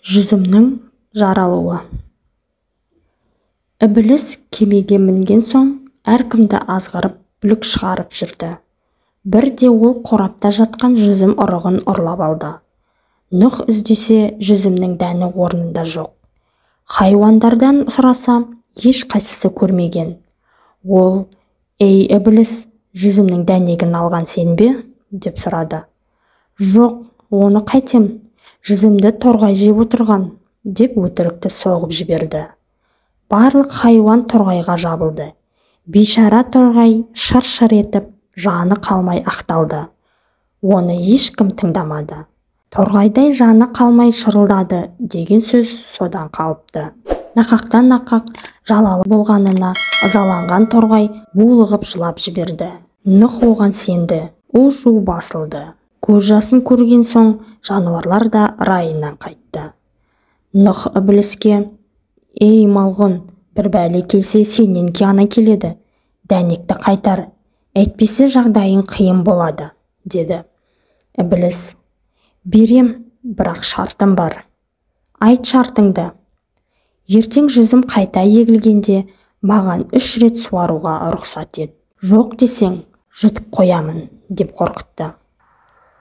Жүзімнің жаралуы. Ібіліс кемеге мінген соң әркімді азғырып бүлік шығарып жүрді. Бірде ол қорапта жатқан жүзім ұрығын ұрлап алды. Нұх іздесе, жүзімнің дәні орнында жоқ. Хайуандардан сұраса, ешқайсысы көрмеген. Ол: «Ей Ібіліс, жүзімнің дәнегін алған сен бе?» деп сұрады. «Жоқ, оны қайтем? Жүзімді торғай жеп отырған», деп өтірікті соғып жіберді. Барлық хайуан торғайға жабылды. Бейшара торғай шыр-шыр етіп, жаны қалмай ақталды. Оны ешкім тыңдамады. Торғайдай жаны қалмай шырылдады деген сөз содан қалыпты. Нақақтан нақақ жалалы болғанына ызаланған торғай булығып жылап жіберді. Нұх оған сенді, у-шу басылды. Көз жасын көрген соң жануарлар да райынан қайтты. Нұх Ібіліске: «Ей малғұн, бір бәле келсе сенен кияна келеді. Дәнекті қайтар, әйтпесе жағдайың қиын болады», деді. Ібіліс: «Берем, бірақ шартым бар». «Айт шартыңды». «Ертең жүзім қайта егілгенде маған 3 рет суаруға рұқсат ет. Жоқ десең, жұтып қоямын», деп қорқытты.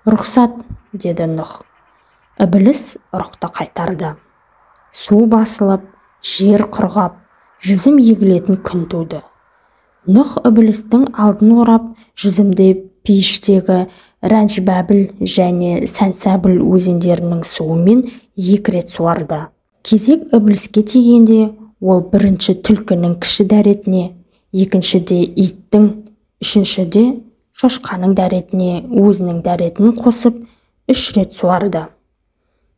«Рұқсат», деді Нұх. Ібіліс ұрықты қайтарды. Су басылып, жер құрғап, жүзім егілетін күн туды. Нұх Ібілістің алдын орап, жүзімді пейіштегі Рәнжбәбіл және Сәнсәбіл өзендерінің суымен 2 рет суарды. Кезек Ібіліске тигенде, ол бірінші түлкінің кіші дәретіне, екіншіде иттің, үшіншіде шошқаның дәретіне өзінің дәретін қосып 3 рет суарды.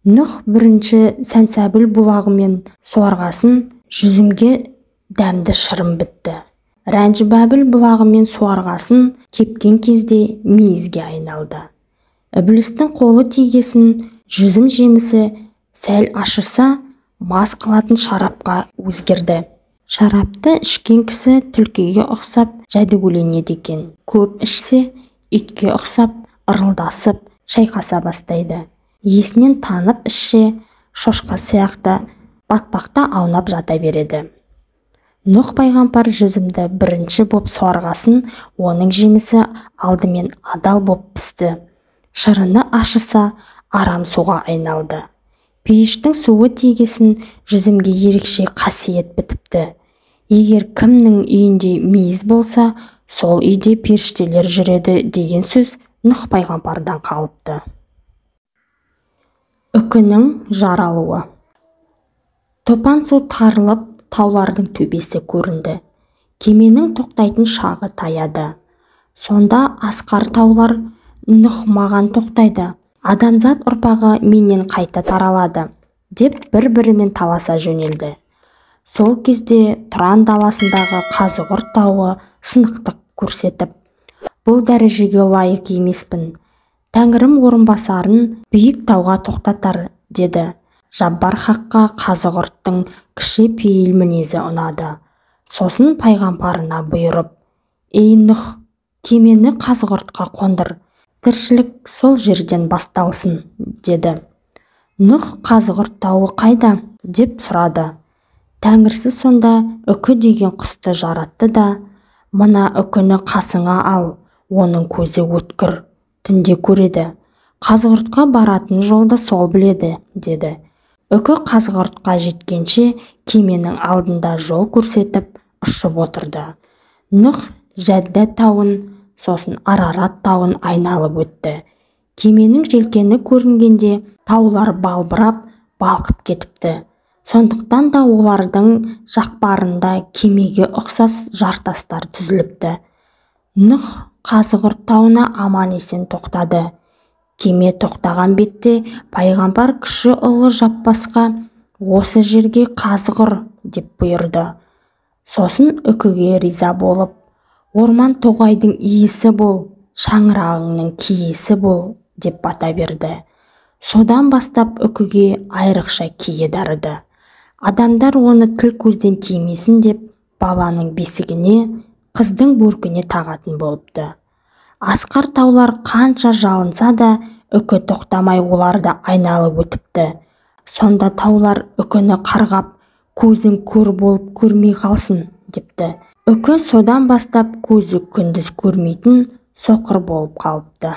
Нұх бірінші Сәнсәбіл бұлағымен суарғасын жүзімге дәмді шырым бітті. Рәнжбәбіл бұлағымен суарғасын кепкен кезде мейізге айналды. Ібілістің қолы тигесін жүзім жемісі сәл ашыса мас қылатын шарапқа өзгерді. Шарапты ішкен кісі түлкіге ұқсап жәдігөленеді екен. Көп ішсе итке ұқсап ырылдасып шайқаса бастайды. Есінен танып ішсе шошқа сияқты батпақта аунап жата береді. Нұх пайғамбар жүзімді бірінші боп суарғасын оның жемісі алдымен адал боп пісті. Шырыны ашыса арам суға айналды. Пейіштің суы тигесін жүзімге ерекше қасиет бітіпті. Егер кімнің үйінде мейіз болса, сол үйде періштелер жүреді деген сөз Нұх пайғамбардан қалыпты. Үкінің жаралуы. Топан су тарылып, таулардың төбесі көрінді. Кеменің тоқтайтын шағы таяды. Сонда асқар таулар: «Нұх маған тоқтайды, адамзат ұрпағы менен қайта таралады», деп бір-бірімен таласа жөнелді. Сол кезде Тұран даласындағы Қазығұрт тауы сынықтық көрсетіп: «Бұл дәрежеге лайық емеспін. Тәңірім орынбасарын биік тауға тоқтатар», деді. Жаббар хаққа Қазығұрттың кіші пейіл мінезі ұнады. Сосын пайғамбарына бұйырып: «Ей Нұх, кемені Қазығұртқа қондыр, тіршілік сол жерден басталсын», деді. Нұх Қазығұрт тауы қайда деп сұрады. Тәңірсі сонда үкі деген құсты жаратты да: «Мына үкіні қасыңа ал, оның көзі өткір, түнде көреді. Қазығұртқа баратын жолды сол біледі», деді. Үкі Қазығұртқа жеткенше кеменің алдында жол көрсетіп ұшып отырды. Нұх Жәддә тауын, сосын Арарат тауын айналып өтті. Кеменің желкені көрінгенде таулар балбырап, балқып кетіпті. Сондықтан да олардың жақпарында кемеге ұқсас жартастар түзіліпті. Нұх Қазығұрт тауына аман есен тоқтады. Кеме тоқтаған бетте пайғамбар кіші ұлы Жаппасқа: «Осы жерге қазғыр», деп бұйырды. Сосын үкіге риза болып: «Орман тоғайдың иесі бол, шаңырағыңның киесі бол», деп бата берді. Содан бастап үкіге айрықша кие дарыды. Адамдар оны тіл көзден тимесін деп баланың бесігіне, қыздың бөркіне тағатын болыпты. Асқар таулар қанша жалынса да үкі тоқтамай оларды айналып өтіпті. сонда таулар үкіні қарғап, көзің көр болып көрмей қалсын, депті. Үкі содан бастап көзі күндіз көрмейтін соқыр болып қалыпты.